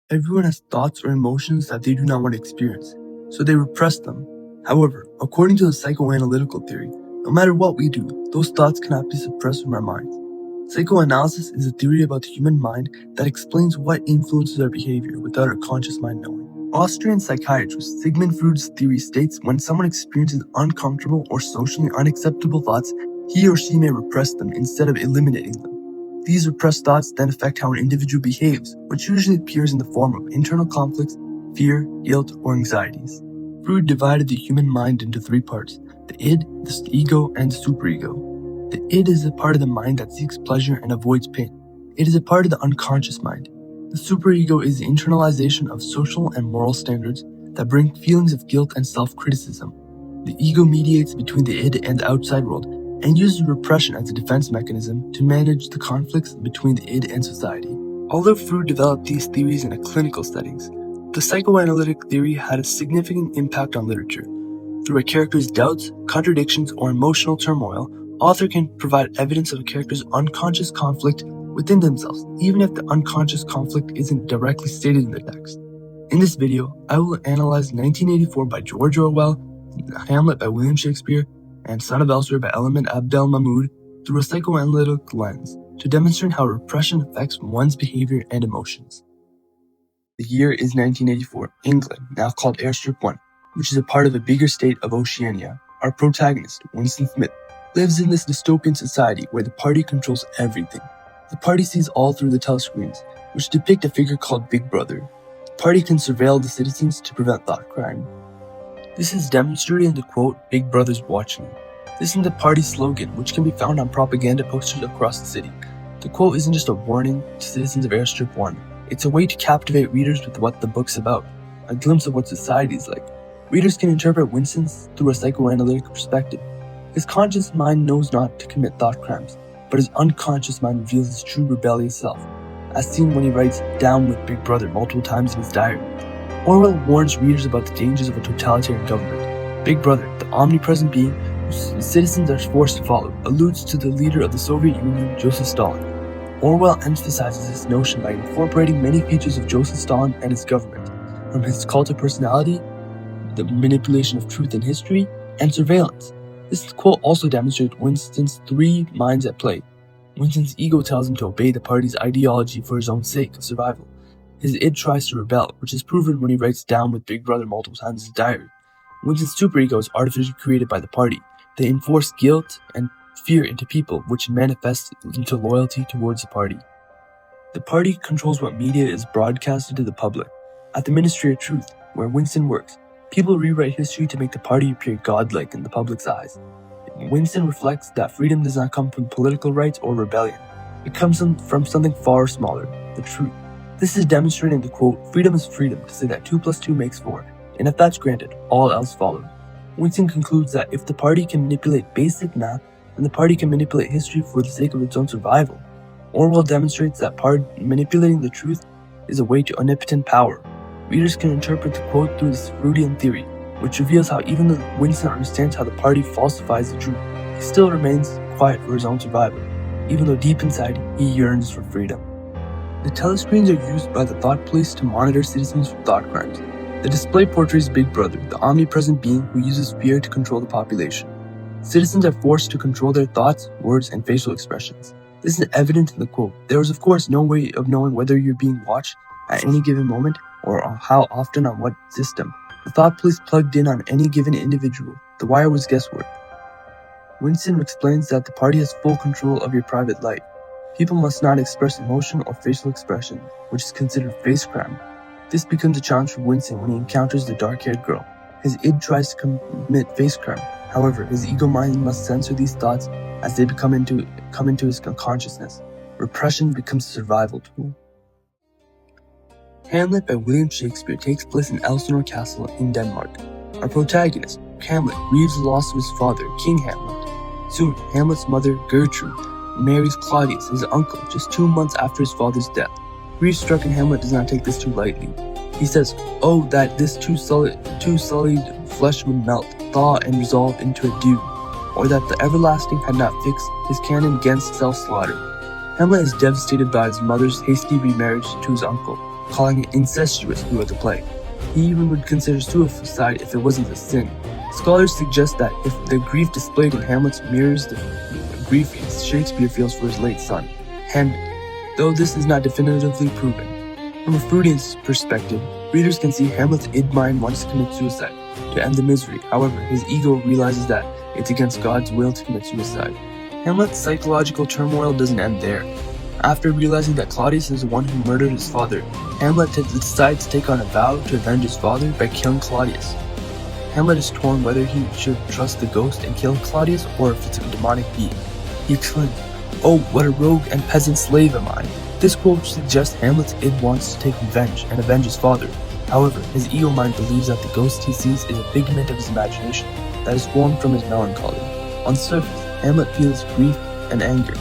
Everyone has thoughts or emotions that they do not want to experience, so they repress them. However, according to the psychoanalytical theory, no matter what we do, those thoughts cannot be suppressed from our minds. Psychoanalysis is a theory about the human mind that explains what influences our behavior without our conscious mind knowing. Austrian psychiatrist Sigmund Freud's theory states when someone experiences uncomfortable or socially unacceptable thoughts, he or she may repress them instead of eliminating them. These repressed thoughts then affect how an individual behaves, which usually appears in the form of internal conflicts, fear, guilt, or anxieties. Freud divided the human mind into three parts: the id, the ego, and the superego. The id is a part of the mind that seeks pleasure and avoids pain. It is a part of the unconscious mind. The superego is the internalization of social and moral standards that bring feelings of guilt and self-criticism. The ego mediates between the id and the outside world and uses repression as a defense mechanism to manage the conflicts between the id and society. Although Freud developed these theories in a clinical settings, the psychoanalytic theory had a significant impact on literature. Through a character's doubts, contradictions, or emotional turmoil, author can provide evidence of a character's unconscious conflict within themselves, even if the unconscious conflict isn't directly stated in the text. In this video, I will analyze 1984 by George Orwell, Hamlet by William Shakespeare, and Son of Elsewhere by Element Abdel Mahmoud through a psychoanalytic lens to demonstrate how repression affects one's behavior and emotions. The year is 1984, England, now called Airstrip 1, which is a part of a bigger state of Oceania. Our protagonist, Winston Smith, lives in this dystopian society where the party controls everything. The party sees all through the telescreens, which depict a figure called Big Brother. The party can surveil the citizens to prevent thought crime. This is demonstrated in the quote, "Big Brother's watching." This is the party slogan, which can be found on propaganda posters across the city. The quote isn't just a warning to citizens of Airstrip 1. It's a way to captivate readers with what the book's about, a glimpse of what society is like. Readers can interpret Winston through a psychoanalytic perspective. His conscious mind knows not to commit thought crimes, but his unconscious mind reveals his true rebellious self, as seen when he writes "down with Big Brother" multiple times in his diary. Orwell warns readers about the dangers of a totalitarian government. Big Brother, the omnipresent being whose citizens are forced to follow, alludes to the leader of the Soviet Union, Joseph Stalin. Orwell emphasizes this notion by incorporating many features of Joseph Stalin and his government, from his cult of personality, the manipulation of truth in history, and surveillance. This quote also demonstrates Winston's three minds at play. Winston's ego tells him to obey the party's ideology for his own sake of survival. His id tries to rebel, which is proven when he writes "down with Big Brother" multiple times in his diary. Winston's superego is artificially created by the party. They enforce guilt and fear into people, which manifests into loyalty towards the party. The party controls what media is broadcasted to the public. At the Ministry of Truth, where Winston works, people rewrite history to make the party appear godlike in the public's eyes. Winston reflects that freedom does not come from political rights or rebellion. It comes from something far smaller, the truth. This is demonstrated in the quote, "Freedom is freedom to say that 2 + 2 makes 4, and if that's granted, all else follows." Winston concludes that if the party can manipulate basic math, then the party can manipulate history for the sake of its own survival. Orwell demonstrates that manipulating the truth is a way to omnipotent power. Readers can interpret the quote through this Freudian theory, which reveals how even though Winston understands how the party falsifies the truth, he still remains quiet for his own survival, even though deep inside he yearns for freedom. The telescreens are used by the thought police to monitor citizens for thought crimes. The display portrays Big Brother, the omnipresent being who uses fear to control the population. Citizens are forced to control their thoughts, words, and facial expressions. This is evident in the quote. There is of course no way of knowing whether you're being watched at any given moment or how often on what system. The thought police plugged in on any given individual. The wire was guesswork. Winston explains that the party has full control of your private life. People must not express emotion or facial expression, which is considered face crime. This becomes a challenge for Winston when he encounters the dark-haired girl. His id tries to commit face crime. However, his ego mind must censor these thoughts as they come into his consciousness. Repression becomes a survival tool. Hamlet by William Shakespeare takes place in Elsinore Castle in Denmark. Our protagonist, Hamlet, grieves the loss of his father, King Hamlet. Soon, Hamlet's mother, Gertrude, marries Claudius, his uncle, just 2 months after his father's death. Grief-stricken Hamlet does not take this too lightly. He says, "Oh, that this too sullied flesh would melt, thaw, and resolve into a dew, or that the everlasting had not fixed his canon against self-slaughter." Hamlet is devastated by his mother's hasty remarriage to his uncle. calling it incestuous throughout the play. He even would consider suicide if it wasn't a sin. Scholars suggest that if the grief displayed in Hamlet mirrors the grief Shakespeare feels for his late son, Hamlet, though this is not definitively proven. From a Freudian perspective, readers can see Hamlet's id mind wants to commit suicide to end the misery. However, his ego realizes that it's against God's will to commit suicide. Hamlet's psychological turmoil doesn't end there. After realizing that Claudius is the one who murdered his father, Hamlet decides to take on a vow to avenge his father by killing Claudius. Hamlet is torn whether he should trust the ghost and kill Claudius or if it's a demonic being. He exclaims, "Oh, what a rogue and peasant slave am I!" This quote suggests Hamlet's id wants to take revenge and avenge his father. However, his ego mind believes that the ghost he sees is a figment of his imagination that is formed from his melancholy. On the surface, Hamlet feels grief and anger,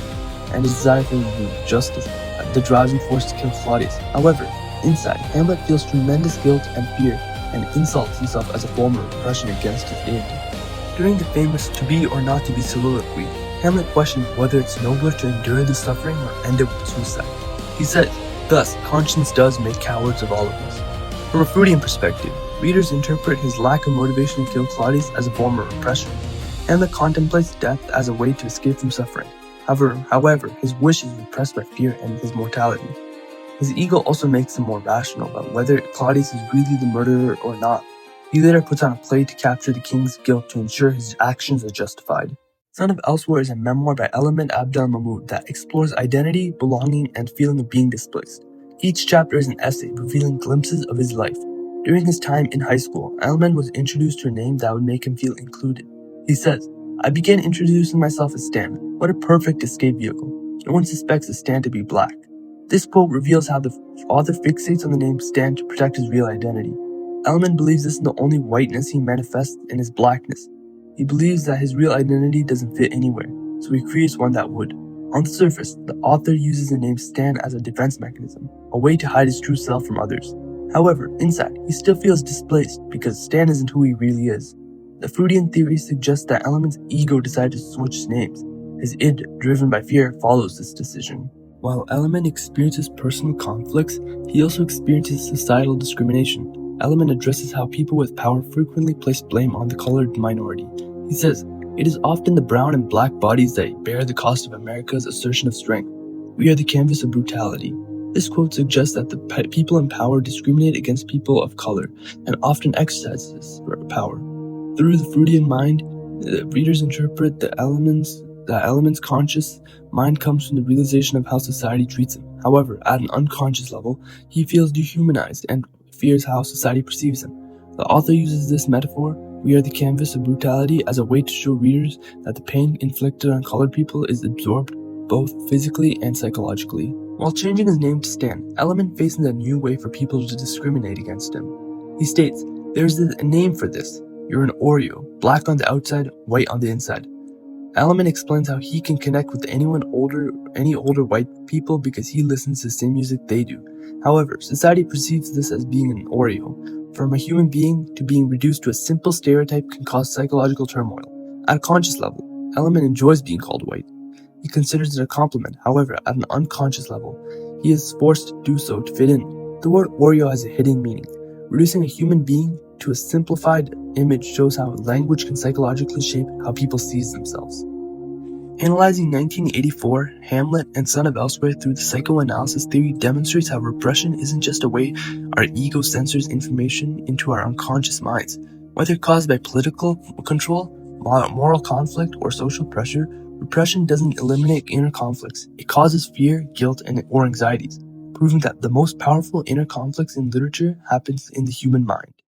and his desire for justice, the driving force to kill Claudius. However, inside, Hamlet feels tremendous guilt and fear, and insults himself as a form of repression against his id. During the famous "to be or not to be" soliloquy, Hamlet questions whether it's nobler to endure the suffering or end it with suicide. He says, "Thus, conscience does make cowards of all of us." From a Freudian perspective, readers interpret his lack of motivation to kill Claudius as a form of repression. Hamlet contemplates death as a way to escape from suffering. However, his wish is repressed by fear and his mortality. His ego also makes him more rational about whether Claudius is really the murderer or not. He later puts on a play to capture the king's guilt to ensure his actions are justified. Son of Elsewhere is a memoir by Element Abdel Mahmoud that explores identity, belonging, and feeling of being displaced. Each chapter is an essay revealing glimpses of his life. During his time in high school, Element was introduced to a name that would make him feel included. He says, "I began introducing myself as Stan. What a perfect escape vehicle. No one suspects Stan to be black." This quote reveals how the author fixates on the name Stan to protect his real identity. Element believes this is the only whiteness he manifests in his blackness. He believes that his real identity doesn't fit anywhere, so he creates one that would. On the surface, the author uses the name Stan as a defense mechanism, a way to hide his true self from others. However, inside, he still feels displaced because Stan isn't who he really is. The Freudian theory suggests that Element's ego decided to switch names. His id, driven by fear, follows this decision. While Element experiences personal conflicts, he also experiences societal discrimination. Element addresses how people with power frequently place blame on the colored minority. He says, "It is often the brown and black bodies that bear the cost of America's assertion of strength. We are the canvas of brutality." This quote suggests that the people in power discriminate against people of color and often exercise this power. Through the Freudian mind, the readers interpret the element's conscious mind comes from the realization of how society treats him. However, at an unconscious level, he feels dehumanized and fears how society perceives him. The author uses this metaphor, "we are the canvas of brutality," as a way to show readers that the pain inflicted on colored people is absorbed both physically and psychologically. While changing his name to Stan, Element faces a new way for people to discriminate against him. He states, "There's a name for this. You're an Oreo, black on the outside, white on the inside." Element explains how he can connect with any older white people because he listens to the same music they do. However, society perceives this as being an Oreo. From a human being to being reduced to a simple stereotype can cause psychological turmoil. At a conscious level, Element enjoys being called white. He considers it a compliment. However, at an unconscious level, he is forced to do so to fit in. The word Oreo has a hidden meaning. Reducing a human being to a simplified image shows how language can psychologically shape how people see themselves. Analyzing 1984, Hamlet, and Son of Elsewhere through the psychoanalysis theory demonstrates how repression isn't just a way our ego censors information into our unconscious minds. Whether caused by political control, moral conflict, or social pressure, repression doesn't eliminate inner conflicts. It causes fear, guilt, or anxieties, proving that the most powerful inner conflicts in literature happens in the human mind.